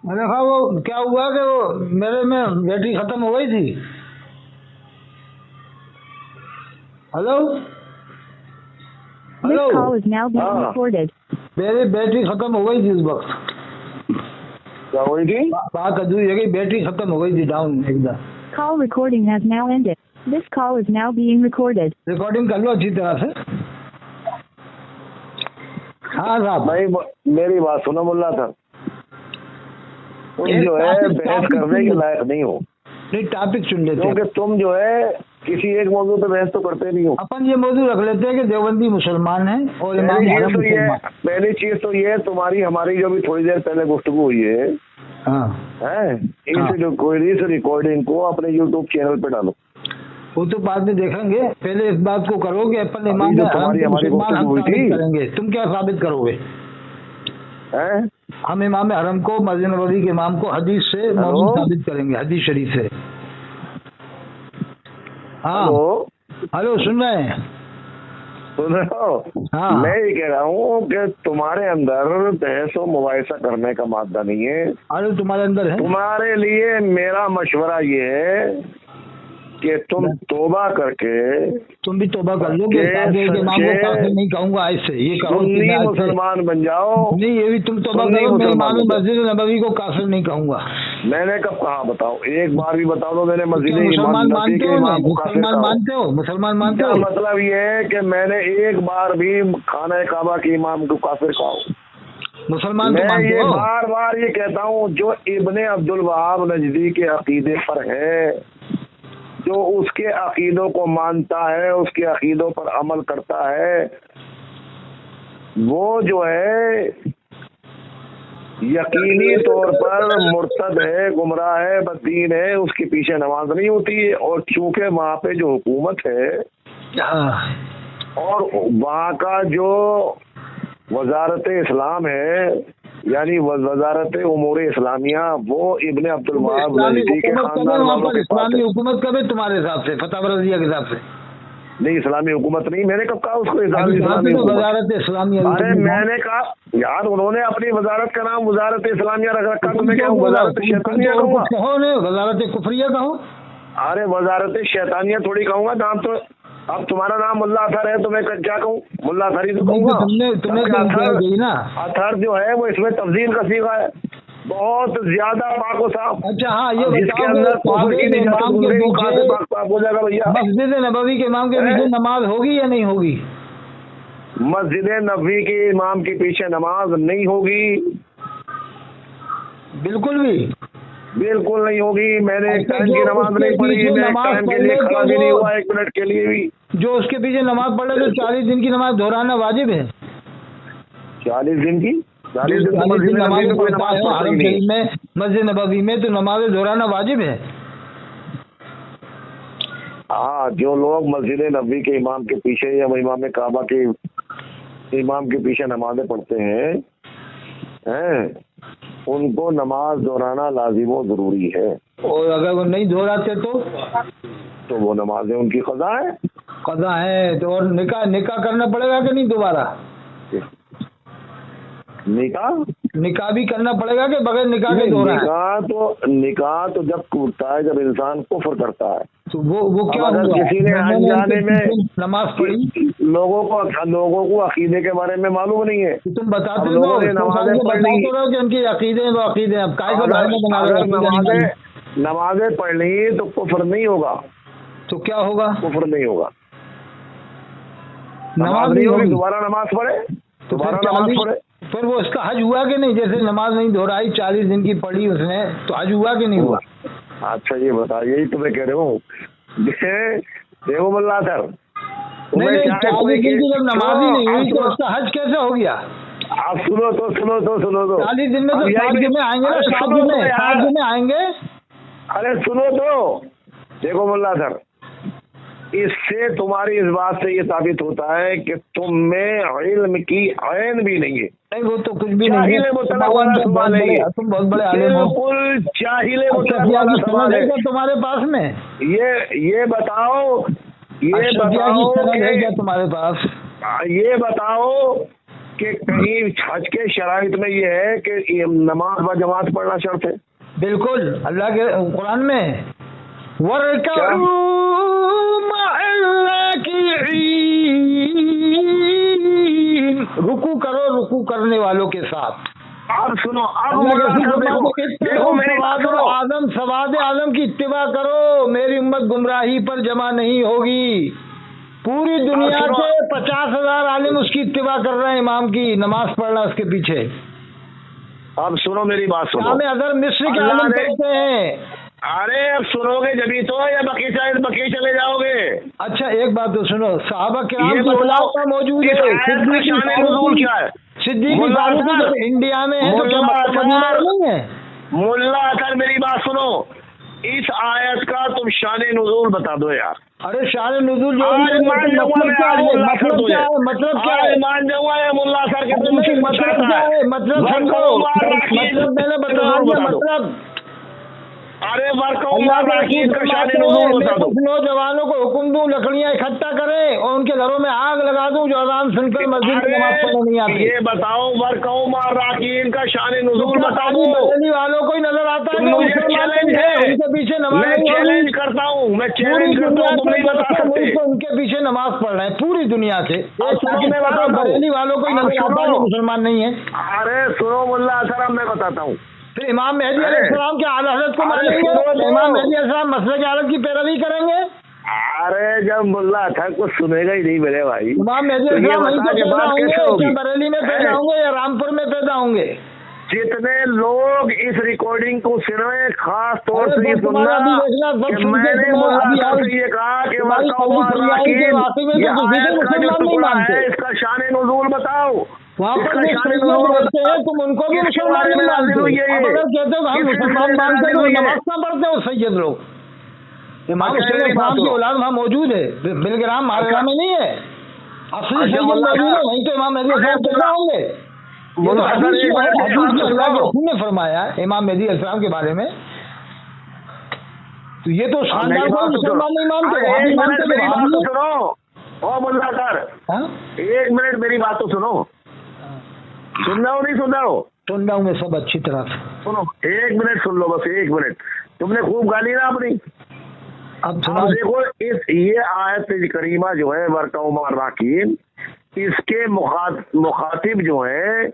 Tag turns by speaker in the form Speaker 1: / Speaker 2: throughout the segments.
Speaker 1: मैंने कहा वो क्या हुआ कि वो मेरे में बैटरी खत्म हो गई थी। Hello
Speaker 2: This
Speaker 1: hello,
Speaker 2: call is now being
Speaker 3: हाँ
Speaker 2: recorded.
Speaker 1: मेरी बैटरी खत्म हो गई थी उस वक्त।
Speaker 3: क्या हुई थी?
Speaker 1: बात अधूरी है कि बैटरी खत्म हो गई थी, डाउन एकदम।
Speaker 2: Call recording has now ended. This call is now being recorded.
Speaker 1: Recording कर लो अच्छी तरह से। हाँ साहब,
Speaker 3: भाई मेरी बात सुनो मुल्ला था, तुम
Speaker 1: एक
Speaker 3: जो है
Speaker 1: टॉपिक
Speaker 3: बहस
Speaker 1: चुन
Speaker 3: करने के
Speaker 1: लो।
Speaker 3: लायक नहीं हो,
Speaker 1: नहीं टॉपिक चुन लेते
Speaker 3: क्योंकि
Speaker 1: हैं।
Speaker 3: तुम जो है किसी एक मौजूद पे बहस तो करते नहीं हो।
Speaker 1: अपन ये मौजूद रख लेते हैं कि देवबंदी मुसलमान है और इमाम हरम मुसलमान।
Speaker 3: पहली चीज तो ये तुम्हारी हमारी जो भी थोड़ी देर पहले गुफ्तगू हुई है
Speaker 1: हाँ
Speaker 3: इस रिकॉर्डिंग को अपने यूट्यूब चैनल पे डालो।
Speaker 1: वो तो बाद में देखेंगे, पहले इस बात को करो कि अपन
Speaker 3: अभी
Speaker 1: इमाम
Speaker 3: जो
Speaker 1: हरम
Speaker 3: तुम्हारी
Speaker 1: के
Speaker 3: हमारी
Speaker 1: मुसलमान हम
Speaker 3: गुफ्तगू हुई
Speaker 1: साबित
Speaker 3: थी।
Speaker 1: करेंगे। तुम क्या साबित करोगे?
Speaker 3: हैं?
Speaker 1: हम इमाम हरम को, मस्जिद नबवी के इमाम को हदीस से मौजूद साबित करेंगे, हदीस शरीफ से। हाँ
Speaker 3: हेलो,
Speaker 1: हेलो, सुन रहे हैं?
Speaker 3: सुन रहे हो?
Speaker 1: हाँ।
Speaker 3: मैं ये कह रहा हूँ कि तुम्हारे अंदर बहस और मुबाहिसा करने का मादा नहीं है।
Speaker 1: अरे तुम्हारे अंदर है।
Speaker 3: तुम्हारे लिए मेरा मशवरा ये है कि तुम तौबा करके
Speaker 1: तुम भी तौबा कर लो कि काफिर के इमाम को काफिर नहीं कहूंगा आज से, ये कहो कि
Speaker 3: सुन्नी
Speaker 1: मैं आज से
Speaker 3: मुसलमान बन जाओ।
Speaker 1: नहीं, ये भी तुम तौबा
Speaker 3: सुन्नी
Speaker 1: करो, मैं
Speaker 3: मुसलमान
Speaker 1: इमाम
Speaker 3: बन जाओ।
Speaker 1: मस्जिद नबवी को काफिर नहीं कहूंगा।
Speaker 3: मैंने कब कहा बताओ, एक बार भी बता दो मैंने मस्जिद
Speaker 1: क्या मुसलमान
Speaker 3: नबी
Speaker 1: मानते
Speaker 3: के
Speaker 1: हो?
Speaker 3: इमाम को काफिर
Speaker 1: मुसलमान
Speaker 3: कहा?
Speaker 1: मानते हो? मुसलमान मानते
Speaker 3: क्या
Speaker 1: हो?
Speaker 3: मतलब ये है कि मैंने एक बार भी खाना काबा के इमाम को काफिर कहा?
Speaker 1: मुसलमान तो
Speaker 3: मैं
Speaker 1: मानते
Speaker 3: ये
Speaker 1: हो?
Speaker 3: बार बार ये कहता हूँ, जो इब्ने अब्दुल वहाब नजदी के अकीदे पर है, जो उसके अकीदों को मानता है, उसके अकीदों पर अमल करता है, वो जो है यकीनी तौर पर मुर्तद है, गुमराह है, बददीन है, उसके पीछे नमाज नहीं होती है। और चूंकि वहाँ पे जो हुकूमत है और वहाँ का जो वजारत इस्लाम है, यानी वजारत उमूर इस्लामिया, वो इब्ने अब्दुल वहाब नजदी के खानदान वालों के पास
Speaker 1: इस्लामी
Speaker 3: है।
Speaker 1: हुकूमत कब है तुम्हारे हिसाब से, फतवा रज़िया के हिसाब से?
Speaker 3: नहीं, इस्लामी हुकूमत नहीं, मैंने कब कहा उसको इस्लामी हुकूमत?
Speaker 1: वजारत इस्लामिया।
Speaker 3: अरे मैंने कहा यार, उन्होंने अपनी वजारत का नाम वजारत इस्लामिया रख रखा, तो मैं क्या वजारत शैतानिया कहूँगा?
Speaker 1: कहो ने वजारत कुफरिया कहो।
Speaker 3: अरे वजारत शैतानिया थोड़ी कहूँगा, नाम तो अब तुम्हारा नाम मुल्ला अथर है तो मैं क्या कहूँ? मुल्ला अथर ही तो कहूँगा।
Speaker 1: तुमने ना
Speaker 3: अथर जो है वो इसमें तब्दील का सीखा है, बहुत ज्यादा पाक व साफ।
Speaker 1: अच्छा हाँ, ये
Speaker 3: जिसके
Speaker 1: बताओ
Speaker 3: अंदर कुफर की
Speaker 1: कि
Speaker 3: निजात
Speaker 1: इमाम के
Speaker 3: गुजरेगी, कहाँ से
Speaker 1: पीछे
Speaker 3: पाक हो जाएगा भैया?
Speaker 1: मस्जिद नबवी के इमाम के पीछे नमाज होगी या नहीं होगी?
Speaker 3: मस्जिद नबवी के इमाम के पीछे नमाज नहीं होगी,
Speaker 1: बिल्कुल भी
Speaker 3: बिल्कुल नहीं होगी। मैंने एक
Speaker 1: अच्छा,
Speaker 3: टाइम की
Speaker 1: जो
Speaker 3: नमाज
Speaker 1: उसके
Speaker 3: नहीं पढ़ी,
Speaker 1: पीछे
Speaker 3: मैं एक
Speaker 1: नमाज
Speaker 3: टाइम के
Speaker 1: पढ़
Speaker 3: लिए
Speaker 1: ले
Speaker 3: खड़ा
Speaker 1: तो
Speaker 3: भी नहीं
Speaker 1: वो
Speaker 3: हुआ, 1 मिनट के लिए भी।
Speaker 1: जो उसके पीछे नमाज पढ़े तो 40 दिन की नमाज दोहराना वाजिब है।
Speaker 3: 40 दिन की 40 दिन तो
Speaker 1: 40
Speaker 3: मस्जिद
Speaker 1: दिन
Speaker 3: नबवी में कोई
Speaker 1: पढ़ता
Speaker 3: नमाज
Speaker 1: है
Speaker 3: पढ़ता ही
Speaker 1: हरम
Speaker 3: नहीं।
Speaker 1: शरीफ में, मस्जिद नबवी में तो नमाज दोहराना वाजिब है।
Speaker 3: हाँ, जो लोग मस्जिद नबवी के इमाम के पीछे या इमाम काबा के इमाम के पीछे नमाजें पढ़ते हैं उनको नमाज दोहराना लाजिम व जरूरी है।
Speaker 1: और अगर वो नहीं दोहराते तो
Speaker 3: वो नमाजें उनकी क़ज़ा है।
Speaker 1: क़ज़ा है तो और निकाह करना पड़ेगा कि नहीं दोबारा? निकाह भी करना पड़ेगा कि बगैर निकाह के दोहरा?
Speaker 3: निकाह तो जब टूटता है जब इंसान कुफ्र करता है,
Speaker 1: तो वो क्या
Speaker 3: अगर
Speaker 1: हुआ?
Speaker 3: किसी ने अनजाने में
Speaker 1: नमाज पढ़ी,
Speaker 3: लोगों को अकीदे के बारे में मालूम नहीं है,
Speaker 1: तो तुम बताते
Speaker 3: लोगों ने नमाजें पढ़ ली,
Speaker 1: कि उनके अकीदे हैं, वो अकीदे हैं। अब काय को बहाना बना रहे हो?
Speaker 3: नमाजें पढ़ ली तो कुफ्र नहीं होगा।
Speaker 1: तो क्या होगा?
Speaker 3: कुफ्र नहीं होगा,
Speaker 1: नमाज
Speaker 3: नहीं होगी, दोबारा नमाज पढ़े,
Speaker 1: तो
Speaker 3: दोबारा नमाज पढ़े।
Speaker 1: फिर वो इसका हज हुआ कि नहीं? जैसे नमाज नहीं दोहराई, 40 दिन की पढ़ी उसने, तो हज हुआ कि नहीं हुआ?
Speaker 3: अच्छा ये बता, यही तो मैं कह रहा हूँ। देखो मुल्ला सर,
Speaker 1: नहीं 40 दिन की जब नमाज ही नहीं हुई तो उसका हज कैसे हो गया?
Speaker 3: आप सुनो तो
Speaker 1: 40 दिन में तो 7 जुमे आएंगे ना, 7 जुमे आएंगे।
Speaker 3: अरे सुनो तो, देखो मुल्ला सर, इससे तुम्हारी इस बात से ये साबित होता है कि तुम में इल्म की ऐन भी नहीं है।
Speaker 1: नहीं, वो तो कुछ भी नहीं है। तुम बहुत बड़े आलिम हो।
Speaker 3: बिल्कुल चाहिए
Speaker 1: तुम्हारे पास में
Speaker 3: ये बताओ
Speaker 1: क्या तुम्हारे पास?
Speaker 3: ये बताओ कि कहीं हज के शराइत में ये है कि नमाज व जमात पढ़ना शर्त है?
Speaker 1: बिल्कुल, अल्लाह के कुरान में वरकऊ मअर्राकिईन, रुकू करो रुकू करने वालों के साथ।
Speaker 3: अब सुनो, अब
Speaker 1: आदम सवाद आदम की इत्तिबा करो, मेरी उम्मत गुमराही पर जमा नहीं होगी। पूरी दुनिया के 50,000 आलिम उसकी इत्तिबा कर रहे हैं, इमाम की नमाज पढ़ना उसके पीछे।
Speaker 3: अब सुनो मेरी बात सुनो,
Speaker 1: अदर मिस्र के आलिम कहते हैं।
Speaker 3: अरे अब सुनोगे जभी तो, या बकी चले जाओगे? अच्छा
Speaker 1: एक बात तो सुनो, सहाबा किराम की औलाद का मौजूद है।
Speaker 3: क्या है?
Speaker 1: सिद्दीकी फारूक इंडिया में है, तो क्या मदीना नहीं है?
Speaker 3: मुल्ला अतर मेरी बात सुनो, इस आयत का तुम शान नुज़ूल बता दो यार।
Speaker 1: अरे शान नुज़ूल जो मतलब क्या है? मतलब क्या है?
Speaker 3: मान जाऊंगा मुल्ला सर के,
Speaker 1: मतलब क्या है? मतलब मैंने बता दिया मतलब।
Speaker 3: अरे
Speaker 1: कुछ नौजवानों को हुक्म दूं लकड़ियां इकट्ठा करें और उनके घरों में आग लगा दूं जो अज़ान सुनकर मस्जिद में नमाज पढ़ने नहीं आते।
Speaker 3: ये बताओ वरकऊ मार्राकीन का शान नुज़ूल बता दो।
Speaker 1: बरेली वालों को ही नजर आता है,
Speaker 3: मुझे चैलेंज है,
Speaker 1: उनके पीछे नमाज
Speaker 3: मैं चैलेंज करता हूँ, मैं चैलेंज करता हूँ, तुम नहीं बता सकते।
Speaker 1: उनके पीछे नमाज पढ़ रहे हैं पूरी दुनिया से।
Speaker 3: बरेली
Speaker 1: वालों को ही नजर आता है, मुसलमान नहीं है।
Speaker 3: अरे सुनो मुल्ला असर, मैं बताता हूँ।
Speaker 1: फिर इमाम मेहदी अलैहिस्सलाम के आला हज़रत को मानेंगे? इमाम मेहदी अलैहिस्सलाम मसलक आलम की पैरवी करेंगे?
Speaker 3: अरे जब मुल्ला था कुछ सुनेगा ही नहीं मेरे भाई।
Speaker 1: इमाम मेहदी अलैहिस्सलाम वहीं पे पैदा होंगे, क्या बरेली में पैदा होंगे या रामपुर में पैदा होंगे?
Speaker 3: जितने लोग इस रिकॉर्डिंग को सुने, खास तौर से ये सुनना कि मैंने मुल्ला से ये कहा कि इसका शान नुज़ूल बताओ।
Speaker 1: वहाँ पर रहते हैं, तुम उनको भी मुसलमान नहीं मानते। अगर कहते हो हम मुसलमान मानते तो नमाज ना पढ़ते हो सैयद लोग। इमाम हुसैन की औलाद वहाँ मौजूद है, बिलग्राम महाराजा में नहीं है। असली सैयद मौजूद है, वहीं तो इमाम मेहदी अलैहिस्सलाम पैदा होंगे। ने फरमाया इमाम मेहदी अलैहिस्सलाम के बारे में, तो ये तो शानदार को मुसलमान नहीं मानते।
Speaker 3: सुनो ओ मुल्ला सर, 1 मिनट मेरी बात तो सुनो। सुन रहा हो नहीं सुन रहा हो?
Speaker 1: सुन रहा हूँ मैं सब अच्छी तरह से।
Speaker 3: सुनो 1 मिनट सुन लो, बस 1 मिनट। तुमने खूब गाली ना अपनी। अब देखो ये आयत करीमा जो है वरकऊ मार्राकीन, इसके मुखातिब जो है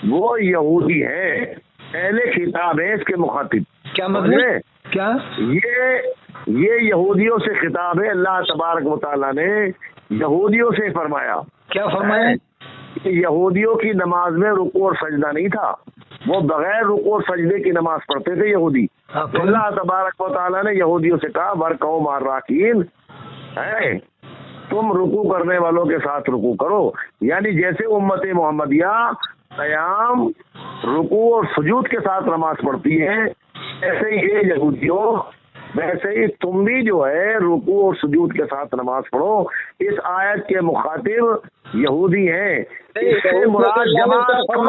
Speaker 3: वो यहूदी है, पहले खिताब है इसके मुखातिब। क्या मतलब? क्या ये यहूदियों से खिताब है। अल्लाह तबारक व तआला ने यहूदियों से फरमाया। क्या फरमाया? यहूदियों की नमाज में रुकू और सजदा नहीं था, वो बगैर रुकू और सजदे की नमाज पढ़ते थे यहूदी। अल्लाह तबारक व तआला ने यहूदियों से कहा वरकऊ मार्राकीन, तुम रुकू करने वालों के साथ रुकू करो। यानी जैसे उम्मत मोहम्मदिया क़याम, रुकू और सुजूद के साथ नमाज पढ़ती है, ऐसे ही ये यहूदियों, वैसे ही तुम भी जो है रुकू और सुजूद के साथ नमाज पढ़ो। इस आयत के मुखातिब यहूदी हैं। इससे मुराद जमात पढ़ो।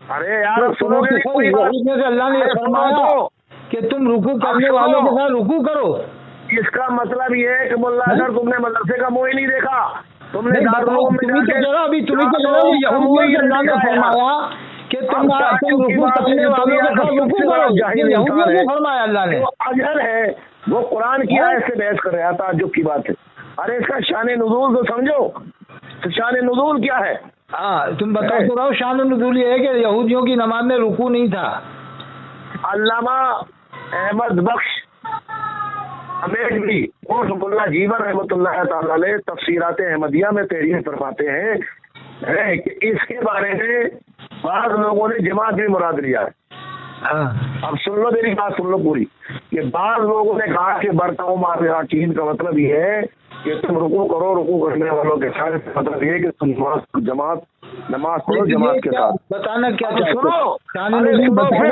Speaker 3: अरे यार सुनोगे नहीं?
Speaker 1: अल्लाह ने फरमाया कि तुम रुकू करने वालों के साथ रुकू करो।
Speaker 3: इसका मतलब ये है कि मुल्ला अगर तुमने मदरसे का मोह ही नहीं देखा, तुमने
Speaker 1: अभी तुम्हें तो अल्लाह ने फरमाया कि तुम रुकू करने वालों के साथ रुकू करो, यहूदियों ने फरमाया अल्लाह ने।
Speaker 3: अजहर है वो कुरान की आयत से बहस कर रहा था, ताज्जुब की बात है। अरे इसका शान नुज़ूल तो समझो, तो शान नुज़ूल क्या है?
Speaker 1: हाँ तुम बता तो रहो, शान नुज़ूल ये है कि यहूदियों की नमाज में रुकू नहीं था।
Speaker 3: अल्लामा अहमद बख्श अमेठी और मुल्ला जीवन रहमतुल्लाह तआला ने तफसीरात अहमदिया में तहरीर फरमाते हैं कि इसके बारे में बाद लोगों ने जमात भी मुराद लिया है। अब सुन लो मेरी बात, सुन लो पूरी, कि बाद लोगों ने कहा कि वरकऊ मार्राकीन का मतलब ये है कि तुम रुकू करो, रुकू करने वालों के साथ, मतलब ये कि तुम नमाज पढ़ो जमात के साथ।
Speaker 1: बताना क्या चाहते हो?
Speaker 3: सुनो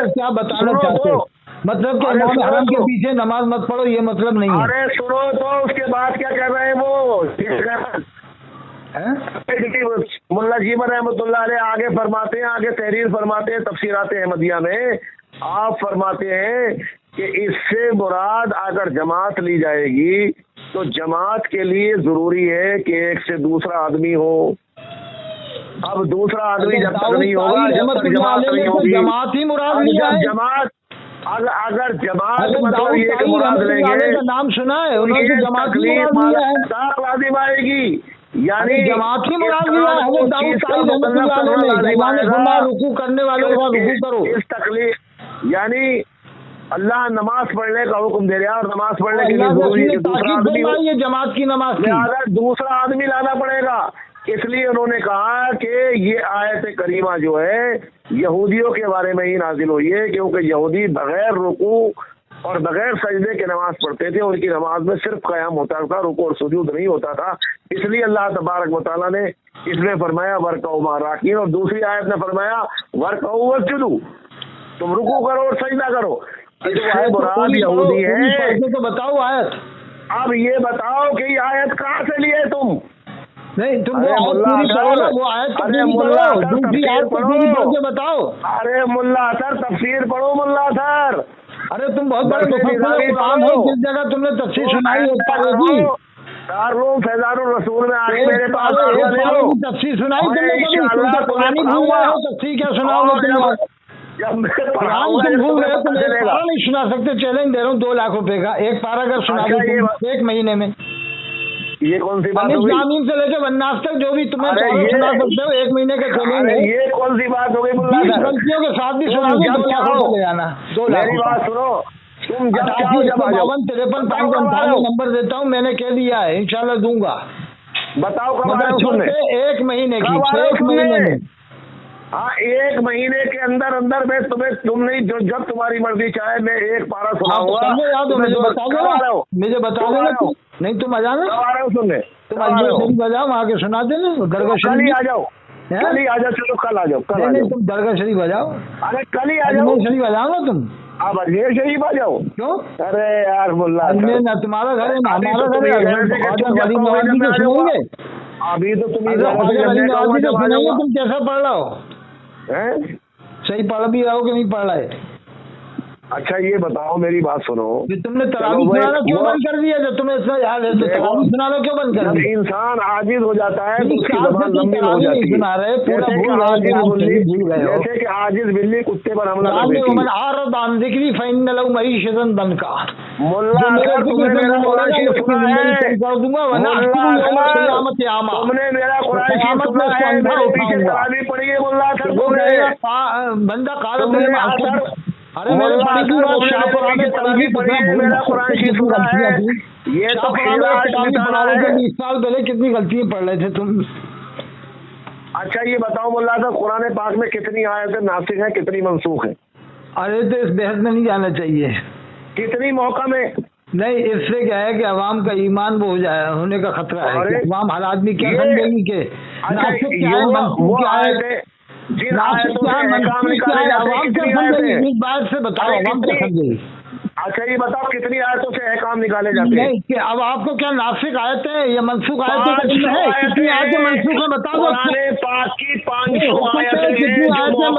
Speaker 1: क्या बताना चाहते हो? मतलब कि इमाम हरम के पीछे नमाज मत पढ़ो, ये मतलब नहीं है।
Speaker 3: अरे सुनो तो उसके बाद क्या कर रहे हैं वो मुल्ला जीवन रहमतुल्लाह अलैह आगे फरमाते हैं, आगे तहरीर फरमाते हैं तफसीरात अहमदिया में। आप फरमाते हैं कि इससे मुराद अगर जमात ली जाएगी तो जमात के लिए जरूरी है कि एक से दूसरा आदमी हो। अब दूसरा आदमी जब तक नहीं होगा, जब तक जमात नहीं होगी,
Speaker 1: जमात ही मुराद लिया है।
Speaker 3: जमात अगर जमात मतलब ये मुराद लेंगे,
Speaker 1: नाम सुना है उन्होंने, जमात ही मुराद लिया है,
Speaker 3: लाजिम आएगी, यानी
Speaker 1: जमात ही मुराद लिया है। वो दाऊद रुकू करने वालों का रुकू करो।
Speaker 3: इस तकलीफ यानी अल्लाह नमाज पढ़ने का हुक्म दे रहा है, और नमाज पढ़ने के लिए जरूरी है कि दूसरा आदमी,
Speaker 1: ये जमात की नमाज
Speaker 3: अगर दूसरा आदमी लाना पड़ेगा। इसलिए उन्होंने कहा कि ये आयत करीमा जो है यहूदियों के बारे में ही नाजिल हुई है, क्योंकि यहूदी बगैर रुकू और बगैर सजदे के नमाज पढ़ते थे। उनकी नमाज में सिर्फ क़याम होता था, रुकू और सुजूद नहीं होता था। इसलिए अल्लाह तबारक व तआला ने इसमें फरमाया वर्कऊ मा राकीन, और दूसरी आयत ने फरमाया वर्कऊ वस्जुदू, तुम रुकू करो और सजदा करो। मुराद यहूदी है।
Speaker 1: तो बताओ आयत।
Speaker 3: अब ये बताओ कि ये आयत कहाँ से लिए तुम?
Speaker 1: नहीं तुम वो आयत बताओ।
Speaker 3: अरे मुल्ला सर तफसीर पढ़ो मुल्ला सर।
Speaker 1: अरे तुम बहुत बड़े कुरान हो, जिस जगह तुमने तफसीर सुनाई है
Speaker 3: दारुल फैजानुर रसूल में आगे मेरे पास
Speaker 1: तफसीर सुनाई तुमने, पुरानी भूल गए हो, तफसीर क्या सुनाओगे?
Speaker 3: जब मैं
Speaker 1: भूल गए तुम एक पारा नहीं सुना सकते। चैलेंज दे रहा हूँ 2 लाख रुपए का, एक पारा अगर सुना दो 1 महीने में।
Speaker 3: ये कौन सी बात होगी?
Speaker 1: जामीन से लेकर वन्नास तक जो भी तुम्हें सुना सकते हो 1 महीने का चैलेंज है।
Speaker 3: ये कौन सी बात हो गई?
Speaker 1: गलतियों के साथ भी सुना दो, 2 लाख रुपए ले आना। 2 लाख।
Speaker 3: मेरी बात सुनो, तुम जब
Speaker 1: 52-53-55 नंबर देता हूँ, मैंने कह दिया है, इंशाल्लाह दूंगा।
Speaker 3: बताओ कब आ रहे हो सुनने?
Speaker 1: 1 महीने की, 1 महीने में।
Speaker 3: हाँ 1 महीने के अंदर अंदर मैं तुम्हें, तुम नहीं जो जब तुम्हारी मर्जी चाहे मैं एक पारा सुनाऊंगा।
Speaker 1: मुझे बता दो, नहीं तुम आ जाना।
Speaker 3: आ रहे हो सुनने?
Speaker 1: तुम बजाओ, वहाँ के सुना देना। दरगाह
Speaker 3: कल ही आ जाओ, कल ही आ जाओ। चलो कल आ जाओ, कल आ जाओ।
Speaker 1: तुम दरगाह शरीफ बजाओ।
Speaker 3: अरे कल ही आ जाओ।
Speaker 1: शरीफ बजाओ ना तुम।
Speaker 3: अब अजमेर शरीफ आ जाओ।
Speaker 1: क्यों?
Speaker 3: अरे यार मुल्ला
Speaker 1: ना तुम्हारा घर है ना हमारा घर है।
Speaker 3: अभी तो तुम
Speaker 1: तुम कैसा पढ़ रहा हो? सही पढ़ भी रहा हो कि नहीं पढ़ रहा है?
Speaker 3: अच्छा ये बताओ, मेरी बात सुनो,
Speaker 1: तुमने तरावी सुनाना क्यों बंद कर दिया? जब तुम्हें इतना याद है तो तरावी सुनाना क्यों बंद कर दिया?
Speaker 3: इंसान आजिज हो जाता है तो उसकी ज़बान लंबी हो जाती है।
Speaker 1: सुना रहे पूरा
Speaker 3: जैसे कि आजिज बिल्ली कुत्ते पर हमला कर देती है। मुल्ला अगर तुमने मेरा कुरान शरीफ सुना है, तुमने मेरा कुरान शरीफ सुना है, मेरे पीछे तरावी पड़ी है मुल्ला सर।
Speaker 1: बंदा काला अरे मेरे
Speaker 3: मेरा कुरान शरीफ सुना है, ये तो
Speaker 1: 20 साल पहले कितनी गलतियां पढ़ रहे थे तुम?
Speaker 3: अच्छा ये बताओ मुल्ला साहब, कुरान पाक में कितनी आयतें नासिख हैं, कितनी मंसूख हैं?
Speaker 1: अरे तो इस बहस में नहीं जाना चाहिए।
Speaker 3: कितनी मौका में?
Speaker 1: नहीं, इससे क्या है कि अवाम का ईमान वो हो जाए, होने का खतरा है। अवाम हर आदमी क्या समझेगी कि नासिख क्या है, मंसूख क्या है,
Speaker 3: जिन आयतों से अहकाम निकाले जाते हैं, कितनी आयतें?
Speaker 1: इस बात से बताओ अवाम क्या समझेगी?
Speaker 3: अच्छा ये बताओ कितनी आयतों से अहकाम निकाले जाते हैं?
Speaker 1: नहीं, अब आपको क्या नासिक आयतें हैं या मनसूख आयतें है? कितनी आयतें मनसूख है बता दो।
Speaker 3: कुरान पाक की 500 आयतें जिनसे अहकाम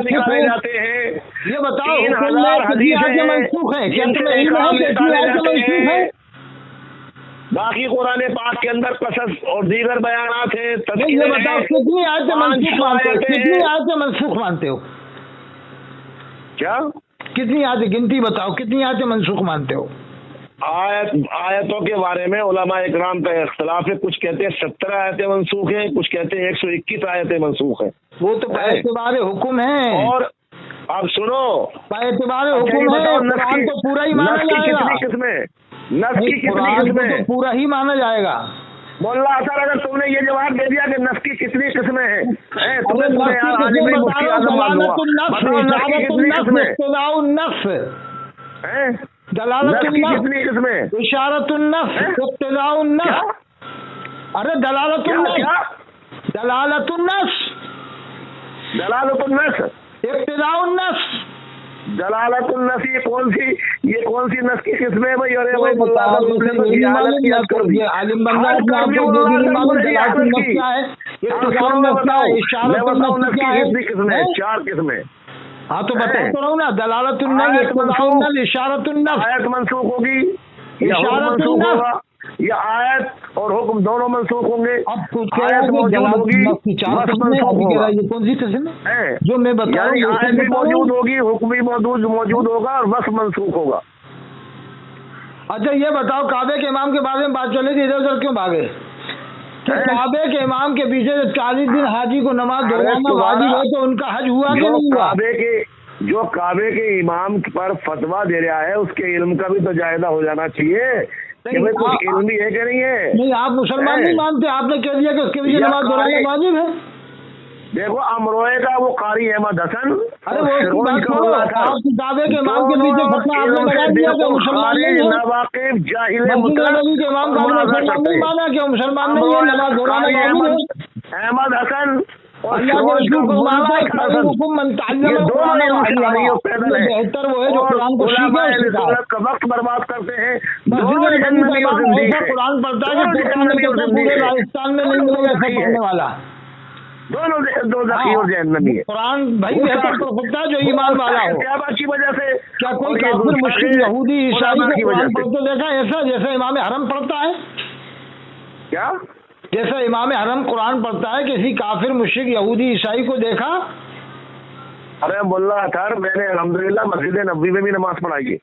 Speaker 3: निकाले जाते हैं,
Speaker 1: ये बताओ कितनी आयतें मनसूख है? क्या तुम्हें इल्म है कितनी आयतें मनसूख है?
Speaker 3: बाकी कुरान पाक के अंदर कसस और दीगर बयानात हैं।
Speaker 1: ये बताओ कितनी आयतें मनसूख मानते हो? कितनी आयतें मनसूख मानते हो?
Speaker 3: क्या
Speaker 1: कितनी आयतें गिनती बताओ, कितनी आयतें मनसूख मानते हो?
Speaker 3: आयतों के बारे में उलमा इकराम का इख्तिलाफ है। कुछ कहते हैं 17 आयतें मनसूख है, कुछ कहते हैं 121 आयतें मनसूख है।
Speaker 1: वो तो एतबार हुक्म है।
Speaker 3: और अब सुनो,
Speaker 1: एतबार हुक्म है, कुरान तो पूरा ही माना जाएगा।
Speaker 3: कितनी किस्में? नस की कितनी किस्में?
Speaker 1: तो पूरा ही माना जाएगा।
Speaker 3: मुल्ला सर अगर तुमने ये जवाब दे दिया कि नस की कितनी किस्में हैं,
Speaker 1: दलालतुन
Speaker 3: कितनी किस्में?
Speaker 1: इशारतुन नफ्स, इक्तिदाउन नफ्स। अरे दलालतुन नफ्स, दलालतुन नफ्स,
Speaker 3: दलालतुन नफ्स,
Speaker 1: इक्तिदाउन नफ्स,
Speaker 3: दलालतुन नफ्स। ये कौन सी नस की किस्में है भाई? अरे भाई मुल्ला साहब तुमने तो
Speaker 1: आलिम बंदा
Speaker 3: किस्में 4 किस्में।
Speaker 1: हाँ तो बता तो रहा हूँ ना, दलालतुन नफ्स, इशारतुन नफ्स।
Speaker 3: आयत मंसूख होगी, इशारत मंसूख होगा, ये आयत और हुक्म दोनों मनसूख होंगे।
Speaker 1: अब कुछ कह
Speaker 3: आयत मौजूद होगी, वक्फ मनसूख होगा।
Speaker 1: ये कौन सी किस्म है
Speaker 3: है
Speaker 1: जो मैं बता रहा
Speaker 3: यानी
Speaker 1: हूँ?
Speaker 3: आयत भी मौजूद होगी, हुक्म भी मौजूद होगा और वक्फ मनसूख होगा।
Speaker 1: अच्छा ये बताओ, काबे के इमाम के बारे में बात चल रही थी, इधर उधर क्यों भागे? कि काबे के इमाम के पीछे 40 दिन हाजी को नमाज दोहराना वाजिब है, तो उनका हज हुआ कि नहीं हुआ?
Speaker 3: जो काबे के इमाम पर फतवा दे रहा है उसके इल्म का भी तो जायजा हो जाना चाहिए कि भाई कुछ इल्म भी है कि नहीं है।
Speaker 1: नहीं, आप मुसलमान नहीं मानते, आपने कह दिया कि उसके पीछे नमाज दोहराना वाजिब है।
Speaker 3: देखो अमरोए का वो कारी अहमद हसन,
Speaker 1: अरे वो काबे के इमाम के पीछे फतवा आपने लगा दिया कि मुसलमान नहीं है।
Speaker 3: नावाकिफ जाहिल
Speaker 1: मस्जिद नबी के इमाम का मुसलमान नहीं माना कि मुसलमान नहीं है, नमाज दोहराना वाजिब है।
Speaker 3: अहमद हसन और
Speaker 1: अल्लाह के रसूल फरमाता है कि हुक्म मन ताल्लम कुरान बेहतर वो है जो कुरान को सीखे
Speaker 3: का वक्त बर्बाद करते हैं।
Speaker 1: मस्जिद नबी का इमाम ऐसा कुरान पढ़ता है कि पूरे राजस्थान में नहीं मिलेगा ऐसा पढ़ने वाला।
Speaker 3: दोनों दो दखी और जहन्नमी है।
Speaker 1: कुरान भाई बेहतर पढ़ सकता है जो ईमान वाला हो।
Speaker 3: क्या बात की वजह से?
Speaker 1: क्या कोई काफिर मुश्किल यहूदी ईसाई को कुरान पढ़ते देखा ऐसा जैसे इमाम हरम पढ़ता है?
Speaker 3: क्या
Speaker 1: जैसा इमाम हरम कुरान पढ़ता है किसी काफिर मुश्रिक यहूदी ईसाई को देखा?
Speaker 3: अरे मुल्ला अतर, मैंने अल्हम्दुलिल्लाह मस्जिद नबवी में भी नमाज पढ़ाई है।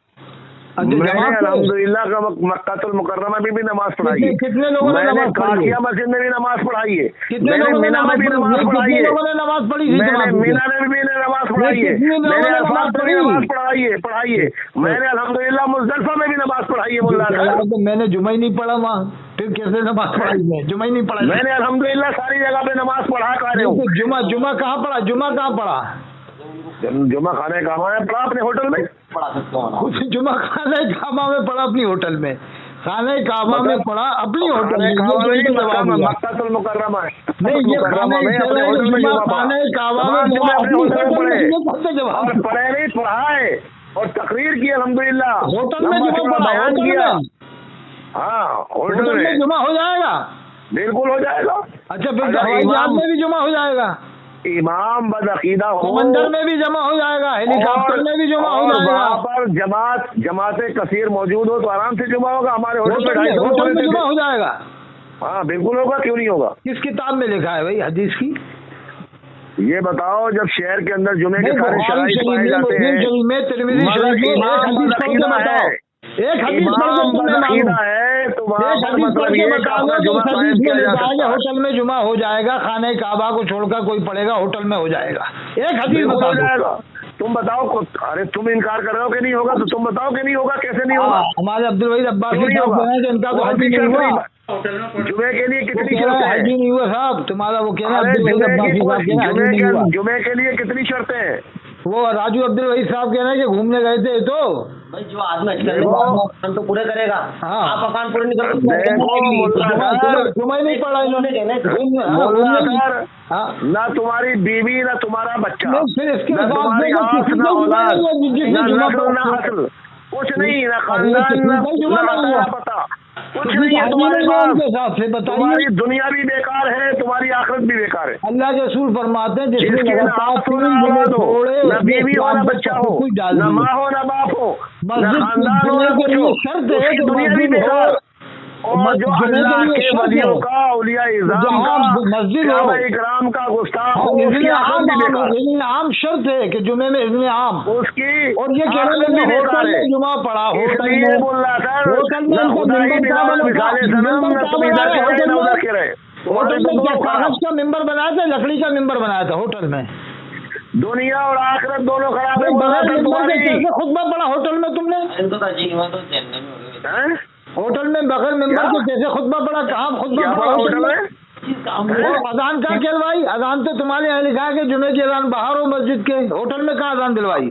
Speaker 3: मैंने अल्हम्दुलिल्लाह का मक्कातुल मुकर्रमा में भी नमाज पढ़ाई है।
Speaker 1: कितने लोगों ने नमाज पढ़ी है?
Speaker 3: मस्जिद में भी नमाज पढ़ाई है।
Speaker 1: कितने
Speaker 3: मैंने
Speaker 1: लोगों ने
Speaker 3: मीना में भी नमाज पढ़ाई है।
Speaker 1: नमाज पढ़ी?
Speaker 3: मैंने मीना में भी नमाज पढ़ाई है। मैंने अरफात में भी नमाज पढ़ाई है। मैंने अल्हम्दुलिल्लाह मुज़दलिफा में भी नमाज पढ़ाई है। मुल्ला
Speaker 1: तो मैंने जुमा ही नहीं पढ़ा वहाँ, फिर कैसे नमाज पढ़ाई? मैं जुमा ही नहीं पढ़ा।
Speaker 3: मैंने अल्हम्दुलिल्लाह सारी जगह पे नमाज पढ़ा कर रहे हूँ।
Speaker 1: जुमा कहाँ पढ़ा? जुमा कहाँ पढ़ा?
Speaker 3: जुमा खाने का पढ़ा अपने होटल में
Speaker 1: पढ़ा सकता हूँ। जुमा खाने काबा में पढ़ा अपनी होटल में? खाने काबा में पढ़ा अपनी होटल में?
Speaker 3: मक्कातुल मुकर्रमा है
Speaker 1: नहीं, ये खाने काबा में
Speaker 3: और पढ़े नहीं पढ़ाए और तकरीर की अल्हम्दुलिल्लाह
Speaker 1: होटल में जुमा बयान किया।
Speaker 3: हाँ होटल में
Speaker 1: जुमा हो जाएगा,
Speaker 3: बिल्कुल हो जाएगा।
Speaker 1: अच्छा फिर हवाई जहाज में भी जुमा हो जाएगा?
Speaker 3: इमाम बदअकीदा हो,
Speaker 1: समंदर में भी जमा हो जाएगा, हेलीकॉप्टर में भी जमा हो जाएगा।
Speaker 3: वहाँ पर जमात कसीर मौजूद हो तो आराम से जुमा होगा। हमारे होटल में
Speaker 1: जुमा हो जाएगा।
Speaker 3: हाँ बिल्कुल होगा, क्यों नहीं होगा।
Speaker 1: किस किताब में लिखा है भाई हदीस की?
Speaker 3: ये बताओ, जब शहर के अंदर जुमे के सारे शराइत पाए जाते हैं,
Speaker 1: एक हदीस है तो होटल में जुमा हो जाएगा, खाने काबा को छोड़कर कोई पड़ेगा होटल में हो जाएगा। एक हदीस बता जाएगा।
Speaker 3: तुम बताओ। अरे तुम इनकार कर रहे हो कि नहीं होगा, तो तुम बताओ कि नहीं होगा, कैसे नहीं होगा?
Speaker 1: हमारे अब्दुल वहीद अब्बासी इनका तो हज नहीं हुआ।
Speaker 3: जुमे के लिए कितनी शर्तें हैं?
Speaker 1: हज नहीं हुआ साहब, तुम्हारा वो कहना
Speaker 3: जुमे के लिए कितनी शर्तें हैं?
Speaker 1: वो राजू अब्दुल वहीद साहब कह रहे हैं कि घूमने गए थे तो
Speaker 4: भाई जो आदमी अकान तो पूरे करेगा।
Speaker 1: हाँ।
Speaker 4: आप अकान पूरे नहीं करोगे
Speaker 1: जुमा ही नहीं पड़ा इन्होंने।
Speaker 3: ना तुम्हारी बीवी ना तुम्हारा बच्चा,
Speaker 1: फिर इसके
Speaker 3: ना तुम्हारी आस ना औलाद ना नस्ल ना असल, कुछ नहीं, ना खानदान ना पता, कुछ नहीं है तुम्हारे पास। तुम्हारी दुनिया भी बेकार है, तुम्हारी आखिरत भी बेकार है।
Speaker 1: अल्लाह के रसूल फरमाते हैं
Speaker 3: जिसके ना आस हो ना औलाद हो, ना बीवी हो ना बच्चा हो, ना माँ हो ना बाप हो, ना खानदान हो ना कुछ हो, उसकी दुनिया भी बेकार। और जो अल्लाह के वलियों का, औलिया इज़ाम का, सहाबा इकराम का गुस्ताख हो, उसकी आखिरत भी बेकार।
Speaker 1: इज़्न आम शर्त है कि जुमे में इज़्न आम
Speaker 3: उसकी,
Speaker 1: और ये कहने लगे होटल में जुमा पड़ा, होटल में
Speaker 3: बोल रहा था
Speaker 1: होटल में होटल में क्या कागज का मिंबर बनाया था, लकड़ी का मिंबर बनाया था होटल में?
Speaker 3: दुनिया और आखिरत दोनों खराब है।
Speaker 1: कैसे खुतबा पढ़ा होटल में तुमने? होटल में बगैर मिंबर के कैसे खुतबा पढ़ा? कहाँ खुतबा पढ़ा होटल में? अजान का क्या दिलवाई? अजान तो तुम्हारे यहाँ लिखा है कि जुमे की अजान बाहर हो मस्जिद के, होटल में कहाँ अजान दिलवाई?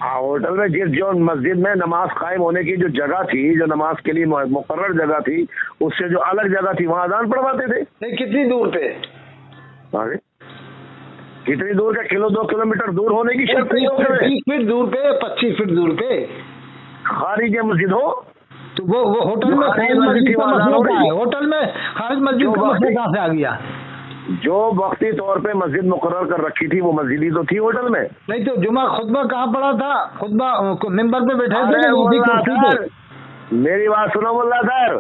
Speaker 3: हाँ होटल में जो मस्जिद में नमाज कायम होने की जो जगह थी, जो नमाज के लिए मुकर्रर जगह थी, उससे जो अलग जगह थी वहाँ अजान पढ़वाते थे।
Speaker 1: कितनी दूर पे?
Speaker 3: कितनी दूर का? 2 किलोमीटर दूर होने की शर्त नहीं होगी।
Speaker 1: 30 फीट दूर पे, 25 फीट दूर पे
Speaker 3: खारिज मस्जिद हो
Speaker 1: तो वो होटल में खारिज मस्जिद का मसला है। होटल में खारिज मस्जिद का मसला कहाँ से आ गया?
Speaker 3: जो वक्ती तौर पे मस्जिद मुकर्रर कर रखी थी वो मस्जिद ही तो थी होटल में।
Speaker 1: नहीं तो जुमा खुतबा कहाँ पड़ा था? खुतबा मिंबर पे बैठे थे।
Speaker 3: मेरी बात सुनो मुल्ला सर,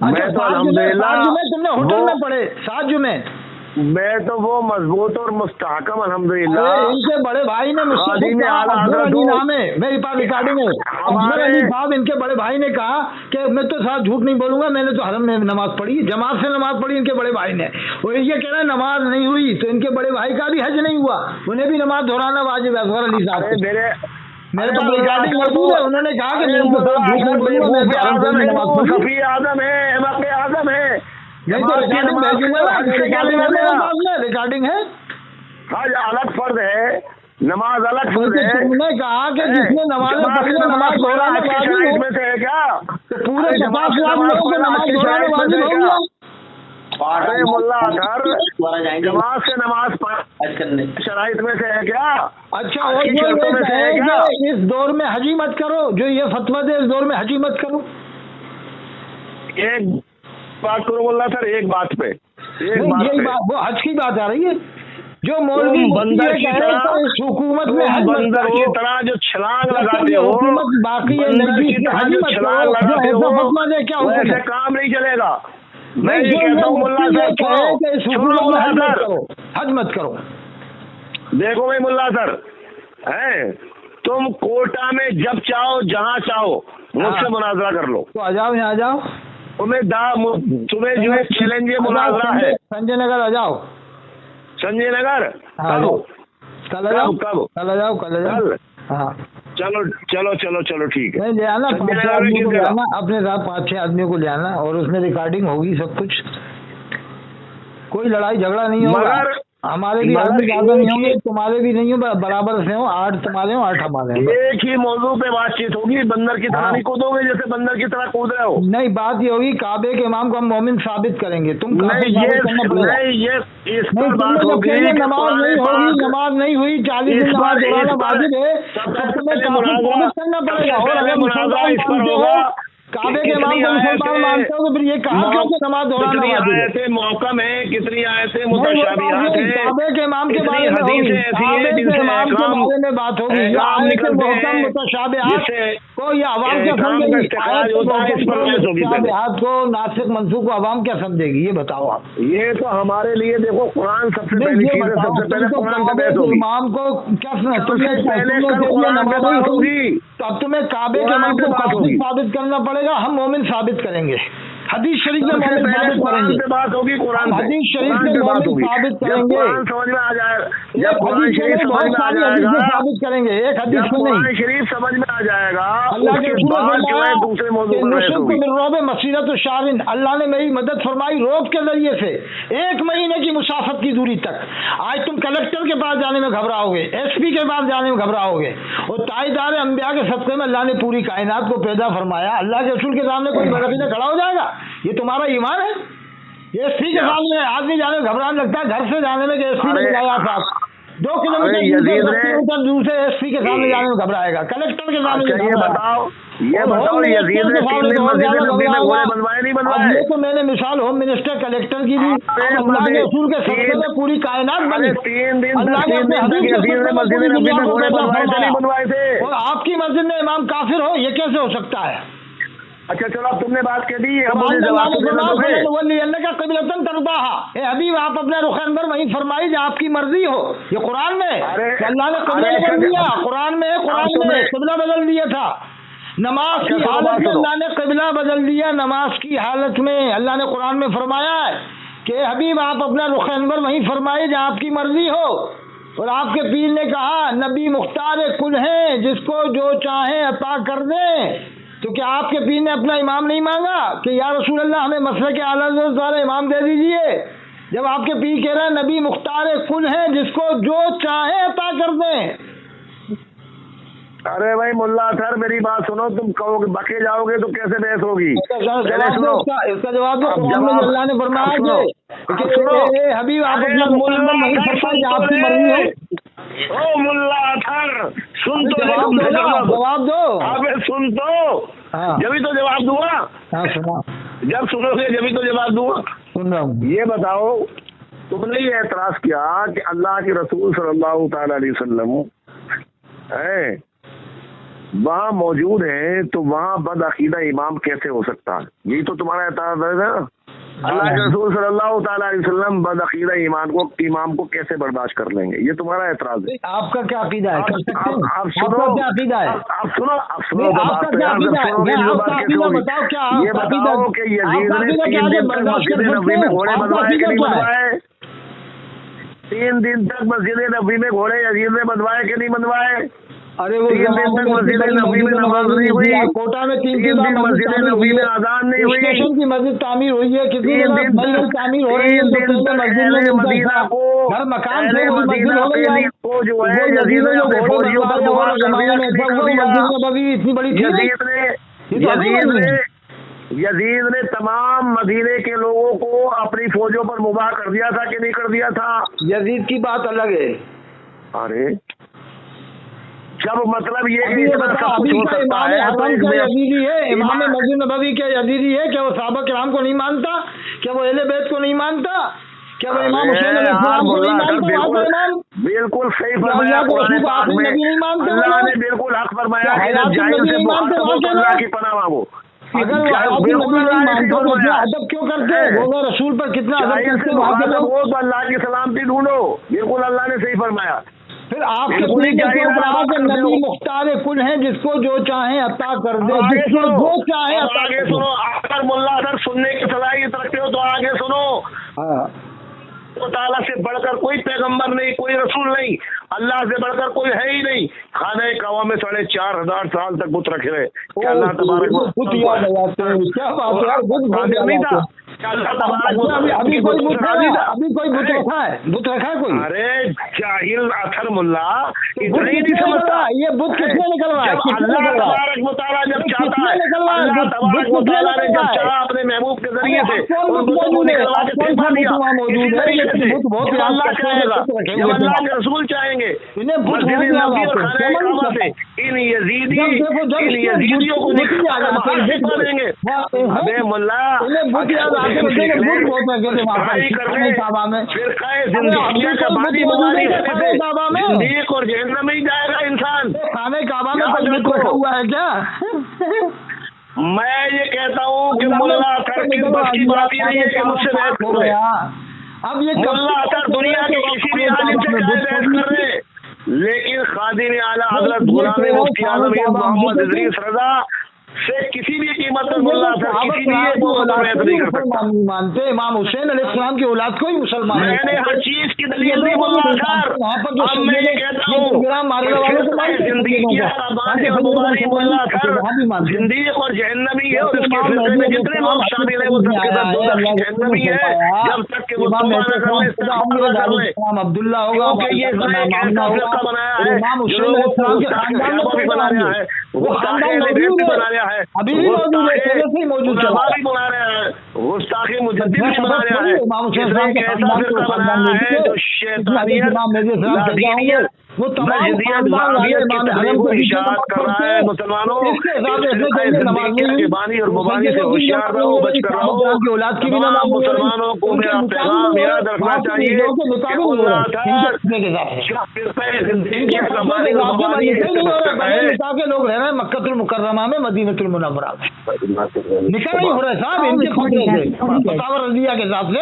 Speaker 1: अच्छा,
Speaker 3: मैं तो
Speaker 1: 7
Speaker 3: अल्हम्दुलिल्लाह
Speaker 1: जुमे तुमने होटल में पढ़े, 7 जुमे।
Speaker 3: मैं तो वो मजबूत और मुस्तहकम अल्हम्दुलिल्लाह।
Speaker 1: इनके बड़े भाई ने मुझसे
Speaker 3: खादी में आला
Speaker 1: अफजल
Speaker 3: हजरत
Speaker 1: अली
Speaker 3: हो।
Speaker 1: नाम है, मेरे पास रिकॉर्डिंग है। अफजल अली साहब इनके बड़े भाई ने कहा कि मैं तो साथ झूठ नहीं बोलूंगा, मैंने तो हरम में नमाज पढ़ी, जमात से नमाज पढ़ी इनके बड़े भाई ने। और ये कह रहे हैं नमाज नहीं हुई, तो इनके बड़े भाई का भी हज नहीं हुआ, उन्हें भी नमाज दोहराना वाजिब है। अफजल अली साहब मेरे पास रिकॉर्डिंग मौजूद है, उन्होंने कहा कि मैं तो साथ झूठ नहीं बोलूंगा, मैं तो हरम से नमाज पढ़ी।
Speaker 3: सफी आदम है, वक़्त आदम है।
Speaker 1: नहीं तो रिकॉर्डिंग भेजूंगा ना, रिकॉर्डिंग है।
Speaker 3: हज अलग फर्ज है, नमाज अलग फर्ज
Speaker 1: क्योंकि
Speaker 3: है।
Speaker 1: तुमने कहा कि जिसने नमाज पढ़ी है नमाज दोहराना वाजिब है,
Speaker 3: इसमें से है क्या?
Speaker 1: तो पूरे 50 लाख लोगों को नमाज दोहराना वाजिब हो गया।
Speaker 3: अरे मुल्ला अतर,
Speaker 4: दोबारा जाएंगे
Speaker 3: जमात से नमाज
Speaker 4: हज करने।
Speaker 3: शराइत में से है क्या?
Speaker 1: अच्छा, और जो ये कहे कि इस दौर में हजी मत करो, जो ये फतवा दे इस दौर में हजी मत करो।
Speaker 3: एक बात करो मुल्ला सर, एक बात पे, एक बात
Speaker 1: यही
Speaker 3: पे।
Speaker 1: बात, वो हज की बात आ रही है। जो मौलवी
Speaker 3: बंदर की तरह,
Speaker 1: इस हुकूमत में हज मत
Speaker 3: बंदर
Speaker 1: करो,
Speaker 3: की तरह जो छलांग
Speaker 1: जब तक
Speaker 3: लगाते
Speaker 1: ये
Speaker 3: हो,
Speaker 1: हुकूमत बाकी है,
Speaker 3: बंदर
Speaker 1: नजदीक
Speaker 3: की
Speaker 1: में
Speaker 3: तरह
Speaker 1: हजी
Speaker 3: जो
Speaker 1: मत
Speaker 3: छलांग
Speaker 1: करो, जो
Speaker 3: लगाते
Speaker 1: ऐसा
Speaker 3: हो,
Speaker 1: फतवा दे क्या हुक्म
Speaker 3: वैसे
Speaker 1: है?
Speaker 3: काम नहीं चलेगा। मैं
Speaker 1: नहीं,
Speaker 3: ये
Speaker 1: जो
Speaker 3: कहता हूँ मुल्ला
Speaker 1: ये
Speaker 3: सर,
Speaker 1: कहे कि इस
Speaker 3: सुनो
Speaker 1: हुकूमत में
Speaker 3: मुल्ला
Speaker 1: हज मत
Speaker 3: सर,
Speaker 1: करो, हज मत करो।
Speaker 3: देखो भाई मुल्ला सर, हैं तुम कोटा में जब चाहो जहाँ चाहो मुझसे मुनाजरा कर लो।
Speaker 1: तो आ जाओ, यहाँ आ जाओ,
Speaker 3: तुम्हें जो है चैलेंज ये मुनाजरा है।
Speaker 1: संजय नगर आ जाओ,
Speaker 3: संजय नगर
Speaker 1: कब कल आ जाओ,
Speaker 3: कब
Speaker 1: कल आ जाओ, कल आ जाओ।
Speaker 3: कल?
Speaker 1: हाँ,
Speaker 3: चलो चलो चलो चलो ठीक है।
Speaker 1: नहीं ले आना,
Speaker 3: संजय
Speaker 1: 5-6
Speaker 3: नगर में
Speaker 1: आदमी को
Speaker 3: किस
Speaker 1: ले
Speaker 3: जगह?
Speaker 1: आना, अपने साथ 5-6 आदमियों को ले आना, और उसमें रिकॉर्डिंग होगी, सब कुछ, कोई लड़ाई झगड़ा नहीं होगा।
Speaker 3: मगर
Speaker 1: हमारे भी आदमी ज्यादा नहीं होंगे, तुम्हारे भी नहीं हो, बराबर से हो, 8 तुम्हारे हो, 8 हमारे हो।
Speaker 3: एक ही मौजू पे बातचीत होगी, बंदर की तरह
Speaker 1: हाँ।
Speaker 3: नहीं कूदोगे जैसे बंदर की तरह कूद रहे हो।
Speaker 1: नहीं, बात ये होगी, काबे के इमाम को हम मोमिन साबित करेंगे, तुम काफिर
Speaker 3: नहीं
Speaker 1: साबित करना पड़ेगा।
Speaker 3: नहीं, ये इस
Speaker 1: नहीं,
Speaker 3: पर
Speaker 1: तुमने
Speaker 3: बात
Speaker 1: जब
Speaker 3: होगी
Speaker 1: कहेंगे
Speaker 3: कि
Speaker 1: नमाज नहीं होगी, नमाज नहीं हुई, 40 दिन
Speaker 3: इस
Speaker 1: नमाज
Speaker 3: पर-
Speaker 1: दोहराना
Speaker 3: इस पर-
Speaker 1: वाजिब है,
Speaker 3: सबसे
Speaker 1: तब तुम्हें
Speaker 3: पहले
Speaker 1: काफिर
Speaker 3: मुनाजरा-
Speaker 1: साबित करना पड़ेगा।
Speaker 3: सबसे
Speaker 1: और
Speaker 3: पहले
Speaker 1: अगर
Speaker 3: मुनाजरा
Speaker 1: मुसलमान
Speaker 3: इस पर
Speaker 1: मानते
Speaker 3: होगा
Speaker 1: हो, काबे के इमाम
Speaker 3: कितनी
Speaker 1: को मुसलमान
Speaker 3: आयतें-
Speaker 1: मानते हो, तो फिर ये कहा क्यों कि नमाज दोहराना
Speaker 3: कितनी
Speaker 1: वाजिब है?
Speaker 3: आयतें मौकम है, कितनी आयतें
Speaker 1: नहीं, वो
Speaker 3: मुतशाबिहात
Speaker 1: बात नहीं,
Speaker 3: हैं,
Speaker 1: काबे के इमाम के
Speaker 3: कितनी
Speaker 1: बारे में होगी,
Speaker 3: हदीसें ऐसी
Speaker 1: काबे
Speaker 3: हैं
Speaker 1: के
Speaker 3: जिनसे
Speaker 1: इमाम के
Speaker 3: अहकाम-
Speaker 1: बारे में बात होगी। ये
Speaker 3: अहकाम
Speaker 1: आयत
Speaker 3: निकलते
Speaker 1: मुहकम
Speaker 3: हैं,
Speaker 1: मुतशाबिहात
Speaker 3: जिससे
Speaker 1: को ये आवाम क्या
Speaker 3: अहकाम का
Speaker 1: समझेगी?
Speaker 3: इस्तेमाल होता है, इस पर बहस होगी पहले।
Speaker 1: मुतशाबिहात को, नासिक मंसूख को आवाम क्या समझेगी, ये बताओ आप।
Speaker 3: ये तो हमारे लिए देखो, कुरान सबसे
Speaker 1: नहीं,
Speaker 3: पहली
Speaker 1: ये
Speaker 3: चीज है,
Speaker 1: बताओ,
Speaker 3: सबसे पहले
Speaker 1: तुमको
Speaker 3: कुरान पे
Speaker 1: काबे
Speaker 3: बहस
Speaker 1: के
Speaker 3: होगी।
Speaker 1: इमाम को क्या सुना?
Speaker 3: सबसे
Speaker 1: तुमने
Speaker 3: पहले
Speaker 1: तुमने
Speaker 3: कल
Speaker 1: कह दिया
Speaker 3: कुरान पे
Speaker 1: नमाज
Speaker 3: बात
Speaker 1: नहीं हुई,
Speaker 3: होगी।
Speaker 1: तो अब तुम्हें काबे के
Speaker 3: कुरान
Speaker 1: इमाम
Speaker 3: पे
Speaker 1: को
Speaker 3: बात
Speaker 1: काफिर
Speaker 3: होगी।
Speaker 1: साबित करना पड़ेगा, हम मोमिन साबित करेंगे। हदीस शरीफ में
Speaker 3: सबसे
Speaker 1: मोमिन
Speaker 3: पहले
Speaker 1: साबित
Speaker 3: कुरान
Speaker 1: करेंगे,
Speaker 3: पे बात होगी, कुरान
Speaker 1: हम
Speaker 3: पे
Speaker 1: हदीस शरीफ
Speaker 3: कुरान
Speaker 1: में
Speaker 3: पे बात
Speaker 1: मोमिन
Speaker 3: होगी।
Speaker 1: साबित
Speaker 3: जब
Speaker 1: करेंगे।
Speaker 3: कुरान समझ में आ जाएगा,
Speaker 1: एक
Speaker 3: जब कुरान
Speaker 1: हदीस
Speaker 3: शरीफ
Speaker 1: में
Speaker 3: समझ
Speaker 1: बहुत
Speaker 3: में आ
Speaker 1: सारी हदीसें
Speaker 3: जाएगा,
Speaker 1: साबित करेंगे, एक
Speaker 3: जब
Speaker 1: हदीस में
Speaker 3: कुरान
Speaker 1: नहीं।
Speaker 3: शरीफ समझ में आ जाएगा,
Speaker 1: अल्लाह के
Speaker 3: उसके
Speaker 1: रसूल ने
Speaker 3: बाद जो है
Speaker 1: फरमाया
Speaker 3: दूसरे मौजूद
Speaker 1: कि
Speaker 3: पर बहस
Speaker 1: नुसरत
Speaker 3: होगी।
Speaker 1: बिल रौब मसीरत शारिन, अल्लाह ने मेरी मदद फरमाई रोब के जरिए से 1 महीने की मुसाफत की दूरी तक। आज तुम कलेक्टर के पास जाने में घबराओगे, एसपी के पास जाने में घबराओगे, और ताईदार अंबिया के सदक़े में अल्लाह ने पूरी कायनात को पैदा फरमाया। अल्लाह के रसूल के सामने कोई बरक़ीदा खड़ा हो जाएगा? ये तुम्हारा ईमान है? ये एसपी के सामने आदमी जाने में घबराने लगता है, घर से जाने में कि एसपी ने बुलाया साहब, 2 किलोमीटर दूर से एसपी के सामने जाने में घबराएगा, कलेक्टर के सामने
Speaker 3: अच्छा, ये बताओ यजीद ने 3 दिन मस्जिद नबी में घोड़े बनवाए नहीं बनवाए?
Speaker 1: ये तो मैंने मिसाल होम मिनिस्टर कलेक्टर की दी, अल्लाह के रसूल के सदक़े में पूरी कायनात बनी।
Speaker 3: 3 दिन
Speaker 1: अल्लाह ने अपने हबीब के
Speaker 3: यजीद ने
Speaker 1: सदक़े में
Speaker 3: मस्जिद
Speaker 1: पूरी
Speaker 3: नबी
Speaker 1: दुनिया
Speaker 3: में
Speaker 1: को
Speaker 3: घोड़े
Speaker 1: पैदा
Speaker 3: बनवाए थे
Speaker 1: फरमाया।
Speaker 3: नहीं बनवाए थे?
Speaker 1: और आपकी मस्जिद में इमाम काफिर हो, ये कैसे हो सकता है?
Speaker 3: अच्छा चलो, अब तुमने बात कह दी, अब मुझे जवाब तो देना दोगे?
Speaker 1: हबीब आप अपने रुख अंदर वहीं फरमाई जो आपकी मर्जी हो। ये कुरान में अल्लाह ने क़िबला
Speaker 3: अरे,
Speaker 1: बदल दिया, कुरान में क़िबला बदल दिया था। नमाज की हालत में अल्लाह ने क़िबला बदल दिया, नमाज की हालत में अल्लाह ने कुरान में फरमाया है कि हबीब आप अपना रुख अंदर वहीं फरमाई जहाँ आपकी मर्जी हो। और आपके पीर ने कहा नबी मुख्तार कुल हैं, जिसको जो चाहे अता कर दें। तो क्या आपके पीर ने अपना इमाम नहीं मांगा कि या रसूल अल्लाह हमें मसले के आला सारा इमाम दे दीजिए? जब आपके पीर कह रहे हैं नबी मुख्तार कुल हैं, जिसको जो चाहे अता कर दें।
Speaker 3: अरे भाई मुल्ला सर, मेरी बात सुनो, तुम कहोगे बके जाओगे तो कैसे बहस होगी?
Speaker 1: इसका जवाब दो। कुरान में अल्लाह ने फरमाया कि हबीब आप अपना मुल्ला नहीं फरमाइए, आपकी मर्जी हो।
Speaker 3: ओ मुल्ला अतर, सुन तो
Speaker 1: जवाब दो।
Speaker 3: अबे सुन तो, जब ही तो जवाब दूंगा।
Speaker 1: हाँ सुना,
Speaker 3: जब सुनोगे जब ही तो जवाब दूंगा।
Speaker 1: सुन रहा हूँ।
Speaker 3: ये बताओ, तुमने ये एतराज किया कि अल्लाह के रसूल सल्लल्लाहु तआला अलैहि वसल्लम वहाँ मौजूद हैं तो वहाँ बदअकीदा इमाम कैसे हो सकता है? यही तो तुम्हारा एतराज है ना। अल्लाह के रसूल सल्लल्लाहु ताला अलैहि वसल्लम बदअकीदा इमाम को कैसे बर्दाश्त कर लेंगे? ये तुम्हारा एतराज है।
Speaker 1: आपका क्या अकीदा है? कर सकते हैं?
Speaker 3: आप सुनो,
Speaker 1: आपका क्या अकीदा है?
Speaker 3: आप सुनो
Speaker 1: आपका क्या अकीदा है? आपका अकीदा बताओ, क्या
Speaker 3: ये बताओ कि यजीद ने 3 दिन तक मस्जिद नबवी में घोड़े बनवाए कि नहीं बनवाए? 3 दिन तक मस्जिद नबवी में घोड़े यजीद ने बनवाए कि नहीं बनवाए?
Speaker 1: अरे वो
Speaker 3: 3 दिन तक मस्जिद नबवी में नमाज नहीं हुई,
Speaker 1: कोटा में 3
Speaker 3: दिन मस्जिद नबवी में आजान नहीं हुई,
Speaker 1: स्टेशन की मस्जिद तामीर हुई है, कितनी जगह तामीर हो रही है, मस्जिद में
Speaker 3: मदीना को
Speaker 1: घर मकान थे, वो मस्जिद हो गई है।
Speaker 3: को जो है यजीद ने अपने फौजियों पर मुबाह कर दिया,
Speaker 1: मस्जिद इतनी बड़ी
Speaker 3: यजीद ने तमाम मदीने के लोगों को अपनी फौजों पर मुबाह कर दिया था कि नहीं कर दिया था?
Speaker 1: यजीद की बात अलग है।
Speaker 3: अरे जब मतलब ये
Speaker 1: अभी ये बताओ, अभी का इमाम हसन क्या यजीदी है? इमाम मस्जिद नबवी क्या यजीदी है? क्या वो सहाबा किराम को नहीं मानता? क्या वो अहले बैत को नहीं मानता? क्या वो इमाम हुसैन अलैहिस्सलाम को नहीं मानता?
Speaker 3: बिल्कुल सही फरमाया कुरान पाक में, अल्लाह ने बिल्कुल हक फरमाया है, जाहिल से अल्लाह की पनाह मांगो।
Speaker 1: अगर अदब क्यों करते हो? रसूल पर कितना अदब करते हो?
Speaker 3: तो अल्लाह की सलामती ढूंढो। बिल्कुल अल्लाह ने सही फरमाया।
Speaker 1: फिर आपके नबी मुख्तार कुल है, जिसको जो चाहे अता कर दे, जिसको जो चाहे अता।
Speaker 3: आगे सुनो, अगर मुल्ला अगर सुनने की सलाहियत रखते हो तो आगे सुनो। तो ताला से बढ़कर कोई पैगंबर नहीं, कोई रसूल नहीं, अल्लाह से बढ़कर कोई है ही नहीं। खाने काबा में 4,500 साल तक बुत रखे रहे। क्या अल्लाह तबारक
Speaker 1: अभी कोई बुत रखा है? बुत रखा है कोई?
Speaker 3: अरे जाहिल अथर मुल्ला इतना ही नहीं समझता।
Speaker 1: ये बुत किसने निकलवाया?
Speaker 3: अल्लाह तबारक व तआला जब चाहता है, अल्लाह तबारक व तआला ने जब चाहा अपने महबूब के जरिए से उन बुतों को निकलवा के दिखा दिया। अल्लाह चाहेगा, जब अल्लाह के रसूल चाहेंगे मस्जिद नबवी और खाने काबा से इन यजीदियों को निकालेंगे। अबे मुल्ला जिंदगी और जहन्नम में ही जाएगा इंसान।
Speaker 1: खाने काबा में कुछ रखा हुआ है क्या?
Speaker 3: मैं ये कहता हूँ कि मुल्ला अतर की बस की बात ही नहीं है कि मुझसे बहस कर रहे।
Speaker 1: अब ये
Speaker 3: मुल्ला अतर दुनिया के किसी भी आलिम से बहस कर रहे, लेकिन खादिम आला हज़रत गुलाम मुफ्ती आज़म मोहम्मद इदरीस रज़ा से किसी भी कीमत पर मुल्ला अतर किसी भी एक मौके पर बहस नहीं कर सकता।
Speaker 1: मानते इमाम हुसैन अलैहिस्सलाम की औलाद को ही मुसलमान।
Speaker 3: मैंने हर चीज की दलील दी मुल्ला अतर। अब मैं ये कहता हूँ जिंदगी की अरबानी और मुबारक मुल्ला अतर जिंदगी और जहन्नमी है, और इसके सिलसिले में जितने लोग शामिल है वो सबके साथ दोज़ख की जहन्नमी है, जब तक कि वो तौबा न कर ले, इस्तिग़फ़ार न कर ले।
Speaker 1: अब्दुल्ला होगा,
Speaker 3: क्योंकि ये ऐसा फिरका बनाया है जो लोगों को गुस्ताख़ भी बना रहा है, गुस्ताख़ अहले-बैत भी बना रहा है,
Speaker 1: अभी भी मौजूद
Speaker 3: भी बना रहा है, गुस्ताख़ मुजद्दिद भी बना रहा है। इसने एक ऐसा फिरका बनाया है जो शैतानियत
Speaker 1: वो तमाम
Speaker 3: को इशारा कर रहा है। मुसलमानों के बानी और मुबानी से होशियार रहो, बच कर रहो। तमाम मुसलमानों को मेरा पैगाम याद रखना चाहिए
Speaker 1: कि लोग रह रहे हैं मक्कतुल मुकर्रमा में, मदीनतुल मुनव्वरा में। निकल नहीं हो रहे साहब इनके फतवे से, फतवा रज़िया के हिसाब से।